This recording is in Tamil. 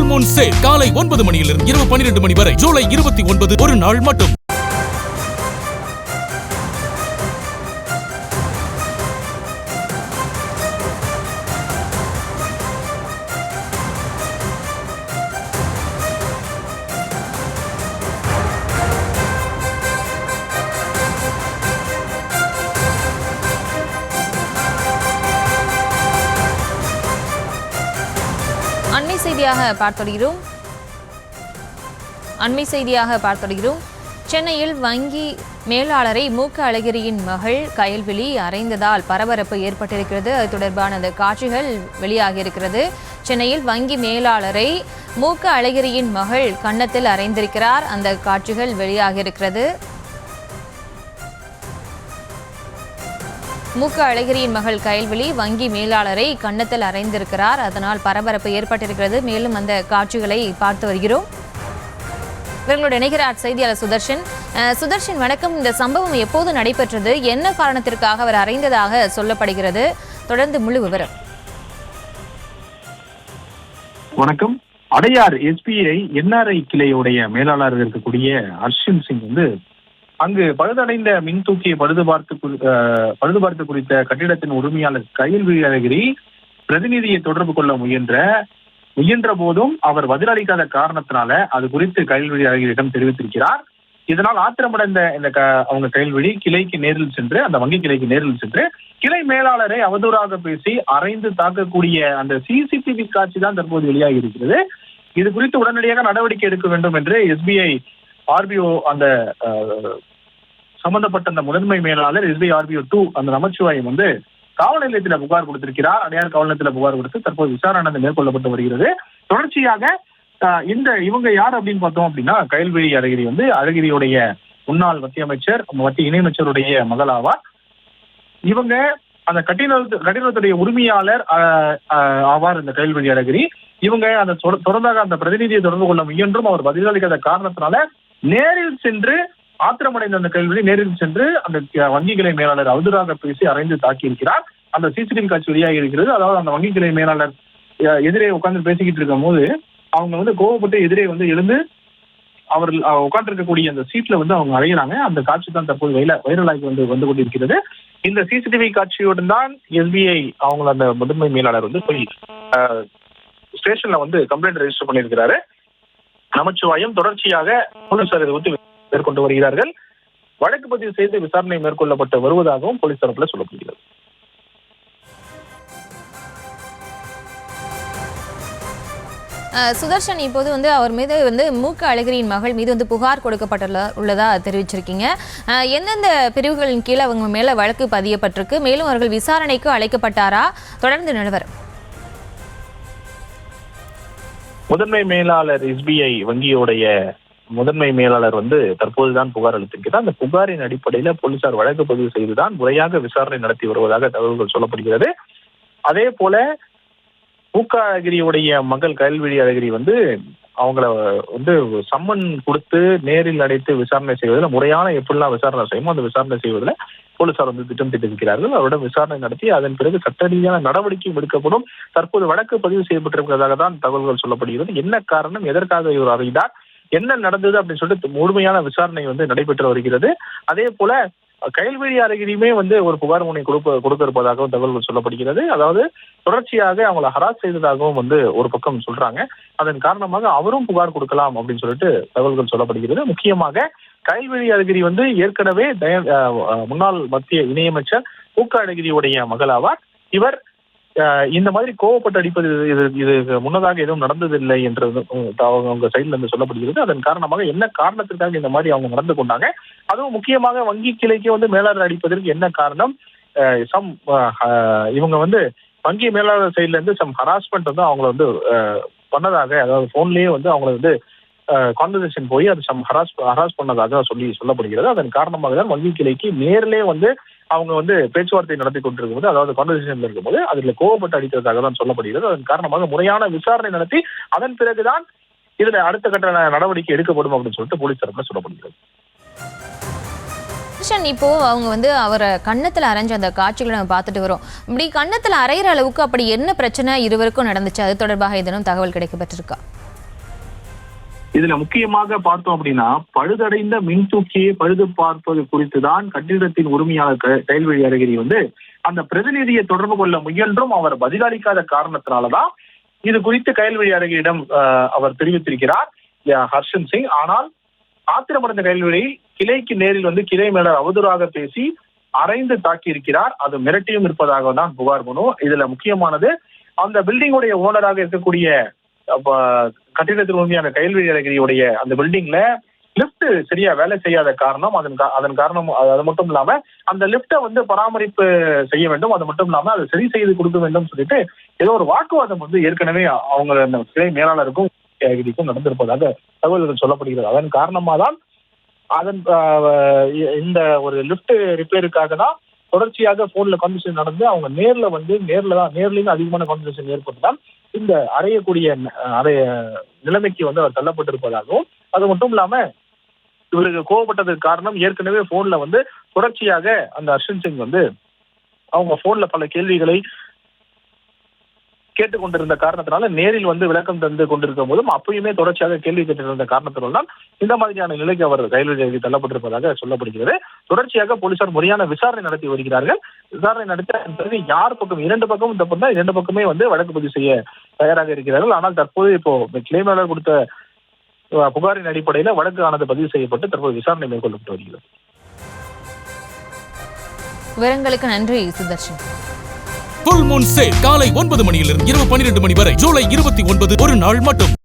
ஃபுல் மூன் சேல் காலை 9 மணியிலிருந்து இரவு 12 மணி வரை ஜூலை 29 ஒரு நாள் மட்டும். அண்மை செய்தியாக பார்த்தொடுகிறோம். சென்னையில் வங்கி மேலாளரை மூக்க அழகிரியின் மகள் கயல்விழி அறைந்ததால் பரபரப்பு ஏற்பட்டிருக்கிறது. அது தொடர்பான அந்த காட்சிகள் வெளியாகியிருக்கிறது. சென்னையில் வங்கி மேலாளரை மூக்க அழகிரியின் மகள் கன்னத்தில் அறைந்திருக்கிறார். அந்த காட்சிகள் வெளியாகியிருக்கிறது. மூக்க அழகிரியின் மகள் கயல்விழி வங்கி மேலாளரை கன்னத்தில் அறைந்திருக்கிறார். அதனால் பரபரப்பு ஏற்பட்டிருக்கிறது. மேலும் அந்த காட்சிகளை பார்த்து வருகிறோம். இவர்களோடு இணைகிறார் செய்தியாளர் சுதர்ஷன். சுதர்ஷன், வணக்கம். இந்த சம்பவம் எப்போது நடைபெற்றது? என்ன காரணத்திற்காக அவர் அறைந்ததாக சொல்லப்படுகிறது? தொடர்ந்து முழு விவரம். வணக்கம். அடையார் எஸ்பிஐ என்ஆர்ஐ கிளையுடைய மேலாளர் இருக்கக்கூடிய அர்ஷின் சிங் அங்கு பழுதடைந்த மின்தூக்கியை பழுதுபார்த்து குறித்த கட்டிடத்தின் உரிமையாளர் கயல்விழி அழகிரி பிரதிநிதியை தொடர்பு கொள்ள முயன்ற போதும் அவர் பதிலளிக்காத காரணத்தினால அது குறித்து கயல்விழி அழகிரியிடம் தெரிவித்திருக்கிறார். இதனால் ஆத்திரமடைந்த அவங்க கயல்விழி கிளைக்கு நேரில் சென்று அந்த வங்கி கிளைக்கு நேரில் சென்று கிளை மேலாளரை அவதூறாக பேசி அறைந்து தாக்கக்கூடிய அந்த சிசிடிவி காட்சி தான் தற்போது வெளியாகி இருக்கிறது. இது குறித்து உடனடியாக நடவடிக்கை எடுக்க வேண்டும் என்று எஸ்பிஐ ஆர்பிஓ அந்த சம்பந்தப்பட்ட அந்த முதன்மை மேலாளர் எஸ்பிஐ ஆர்பிஓ 2 அந்த நமச்சிவாயம் காவல் நிலையத்தில் புகார் கொடுத்திருக்கிறார். அடையார் காவல் நிலையத்தில் புகார் கொடுத்து தற்போது விசாரணை மேற்கொள்ளப்பட்டு வருகிறது. தொடர்ச்சியாக இவங்க யார் அப்படின்னு பார்த்தோம் அப்படின்னா கயல்விழி அழகிரி அழகிரியுடைய முன்னாள் மத்திய இணையமைச்சருடைய மகள் ஆவார். இவங்க அந்த கட்டிடத்துடைய உரிமையாளர் ஆவார் இந்த கயல்விழி அழகிரி. இவங்க அந்த தொடர்ந்தாக அந்த பிரதிநிதியை தொடர்பு கொள்ள முயன்றும் அவர் பதிலளிக்காத காரணத்தினால நேரில் சென்று ஆத்திரமடைந்த அந்த கயல்விழி நேரில் சென்று அந்த வங்கி கிளை மேலாளர் அவதூறாக பேசி அறைந்து தாக்கியிருக்கிறார். அந்த சிசிடிவி காட்சி வெளியாகி இருக்கிறது. அதாவது அந்த வங்கி கிளை மேலாளர் எதிரே உட்கார்ந்து பேசிக்கிட்டு இருக்கும் போது அவங்க கோவப்பட்டு எதிரே எழுந்து அவர்கள் உட்கார்ந்து இருக்கக்கூடிய அந்த சீட்ல அவங்க அறையிறாங்க. அந்த காட்சி தான் தற்போது வைரலாகி வந்து கொண்டிருக்கிறது. இந்த சிசிடிவி காட்சியுடன் தான் எஸ்பிஐ அவங்க அந்த முதன்மை மேலாளர் போய் ஸ்டேஷன்ல கம்ப்ளைண்ட் ரெஜிஸ்டர் பண்ணியிருக்கிறாரு. நமச்சிவாயம் தொடர்ச்சியாக போலீசார் இதை குறித்து மேற்கொண்டு வருகிறார்கள். வழக்கு பதிவு செய்து விசாரணை மேற்கொள்ளப்பட்டு வருவதாகவும் போலீஸ் தரப்புல சொல்லப்படுகிறது. சுதர்ஷன், இப்போது அவர் மீது மூக்க அழகிரியின் மகள் மீது புகார் உள்ளதா தெரிவிச்சிருக்கீங்க. எந்தெந்த பிரிவுகளின் கீழே அவங்க மேல வழக்கு பதியப்பட்டிருக்கு? மேலும் அவர்கள் விசாரணைக்கு அழைக்கப்பட்டாரா? தொடர்ந்து நிலவரம். முதன்மை மேலாளர் எஸ்பிஐ வங்கியோடைய முதன்மை மேலாளர் தற்போதுதான் புகார் அளித்திருக்கிறார். அந்த புகாரின் அடிப்படையில போலீசார் வழக்கு பதிவு செய்துதான் முறையாக விசாரணை நடத்தி வருவதாக தகவல்கள் சொல்லப்படுகிறது. அதே போல மூக்க அழகிரியுடைய மகள் கயல்விழி அழகிரி அவங்கள சம்மன் கொடுத்து நேரில் அடைத்து விசாரணை செய்வதில் முறையான எப்படிலாம் விசாரணை செய்யுமோ அந்த விசாரணை செய்வதில் போலீசார் திட்டம் தீட்டிருக்கிறார்கள். அவரிடம் விசாரணை நடத்தி அதன் பிறகு சட்ட ரீதியான நடவடிக்கையும் எடுக்கப்படும். தற்போது வழக்கு பதிவு செய்யப்பட்டிருப்பதாக தான் தகவல்கள் சொல்லப்படுகிறது. என்ன காரணம், எதற்காக இவர் அறிந்தார், என்ன நடந்தது அப்படின்னு சொல்லிட்டு முழுமையான விசாரணை நடைபெற்று வருகிறது. அதே போல கயல்விழி அழகிரியுமே ஒரு புகார் முனை கொடுக்க இருப்பதாகவும் தகவல்கள் சொல்லப்படுகிறது. அதாவது தொடர்ச்சியாக அவங்களை ஹராஸ் செய்ததாகவும் ஒரு பக்கம் சொல்றாங்க. அதன் காரணமாக அவரும் புகார் கொடுக்கலாம் அப்படின்னு சொல்லிட்டு தகவல்கள் சொல்லப்படுகிறது. முக்கியமாக கயல்விழி அழகிரி ஏற்கனவே முன்னாள் மத்திய இணையமைச்சர் மூக்க அழகிரியுடைய மகள் ஆவார். இவர் இந்த மாதிரி கோவப்பட்டு அடிப்பது இது முன்னதாக எதுவும் நடந்ததில்லை என்று அவங்க சைட்ல சொல்லப்படுகிறது. அதன் காரணமாக என்ன காரணத்திற்காக இந்த மாதிரி அவங்க நடந்து கொண்டாங்க, அதுவும் முக்கியமாக வங்கி கிளைக்கு மேலாளர் அடிப்பதற்கு என்ன காரணம், இவங்க வங்கி மேலாளர் சைட்ல இருந்து சம் ஹராஸ்மெண்ட் அவங்கள பண்ணதாக, அதாவது போன்லயே அவங்கள கான்வர்சேஷன் போய் அது சம் ஹராஸ் பண்ணதாக சொல்லப்படுகிறது. அதன் காரணமாக தான் வங்கி கிளைக்கு நேரிலே அவங்க பேச்சுவார்த்தை நடத்தி கொண்டிருக்கும் போது, அதாவது கான்வர்சேஷன்ல இருக்கும்போது அதுல கோவப்பட்டு அடித்ததாக தான் சொல்லப்படுகிறது. அதன் காரணமாக முறையான விசாரணை நடத்தி அதன் பிறகுதான் இதுல அடுத்த கட்ட நடவடிக்கை எடுக்கப்படும் அப்படின்னு சொல்லிட்டு போலீஸ் தரப்புல சொல்லப்படுகிறது. இப்போ அவங்க அவரை கன்னத்துல அரைஞ்ச அந்த காட்சிகளை நம்ம பார்த்துட்டு வரோம். இப்படி கன்னத்துல அரைகிற அளவுக்கு அப்படி என்ன பிரச்சனை இருவருக்கும் நடந்துச்சு? அது தொடர்பாக ஏதேனும் தகவல் கிடைக்கப்பட்டிருக்கா? இதுல முக்கியமாக பார்த்தோம் அப்படின்னா, பழுதடைந்த மின்தூக்கியை பழுது பார்ப்பது குறித்து தான் கட்டிடத்தின் உரிமையாளர் கயல்விழி அழகிரி வந்து அந்த பிரதிநிதியை தொடர்பு கொள்ள முயன்றும் அவர் பதிலளிக்காத காரணத்தினாலதான் இது குறித்து கயல்விழி அழகிரியிடம் அவர் தெரிவித்திருக்கிறார் ஹர்ஷன் சிங். ஆனால் ஆத்திரமடைந்த கயல்விழி கிளைக்கு நேரில் வந்து கிளை மேலர் அவதூறாக பேசி அரைந்து தாக்கி இருக்கிறார். அது மிரட்டியும் இருப்பதாக தான் புகார் மனு. இதுல முக்கியமானது, அந்த பில்டிங்குடைய ஓனராக இருக்கக்கூடிய கட்டிடத்தின் உண்மையான கயல்விழி அழகிரியுடைய அந்த பில்டிங்ல லிப்ட் சரியா வேலை செய்யாத காரணம், அதன் காரணம் அது மட்டும் இல்லாம அந்த லிப்டை வந்து பராமரிப்பு செய்ய வேண்டும், அது மட்டும் இல்லாம அதை சரி செய்து கொடுக்க வேண்டும் சொல்லிட்டு ஏதோ ஒரு வாக்குவாதம் வந்து ஏற்கனவே அவங்க அந்த கிளை மேலாளருக்கும் அழகிரிக்கும் நடந்திருப்பதாக தகவல்கள் சொல்லப்படுகிறது. அதன் காரணமா தான் இந்த ஒரு லிப்ட் ரிப்பேருக்காக தான் தொடர்ச்சியாக போன்ல கான்வர்சேஷன் நடந்து அவங்க நேர்லயும் அதிகமான கான்வர்சேஷன் ஏற்பட்டுதான் இந்த அறையக்கூடிய நிலைமைக்கு வந்து அவர் தள்ளப்பட்டிருப்பதாகவும், அது மட்டும் இல்லாம இவருக்கு கோவப்பட்டதுக்கு காரணம் ஏற்கனவே போன்ல வந்து தொடர்ச்சியாக அந்த ஹர்ஷன் சிங் வந்து அவங்க போன்ல பல கேள்விகளை கேட்டுக்கொண்டிருந்த காரணத்தினால நேரில் வந்து விளக்கம் தந்து கொண்டிருக்கும் போதும் அப்பயுமே தொடர்ச்சியாக கேள்வி கேட்டிருந்த காரணத்தினால்தான் இந்த மாதிரியான நிலைக்கு அவர் கயல்விழி தள்ளப்பட்டிருப்பதாக சொல்லப்படுகிறது. தொடர்ச்சியாக போலீசார் முறையான விசாரணை நடத்தி வருகிறார்கள். விசாரணை நடத்த பிறகு யார் பக்கம் இரண்டு பக்கமும் தப்பு தான் இரண்டு பக்கமே வந்து வழக்கு பதிவு செய்ய தயாராக இருக்கிறார்கள். ஆனால் தற்போது இப்போ கிளை மேலாளர் கொடுத்த புகாரின் அடிப்படையில் வழக்கு ஆனது பதிவு செய்யப்பட்டு தற்போது விசாரணை மேற்கொள்ளப்பட்டு வருகிறது. விவரங்களுக்கு நன்றி சுதர்ஷன். ஃபுல் மூன் சேல் காலை 9 மணியிலிருந்து இரவு 12 மணி வரை ஜூலை 29 ஒரு நாள் மட்டும்.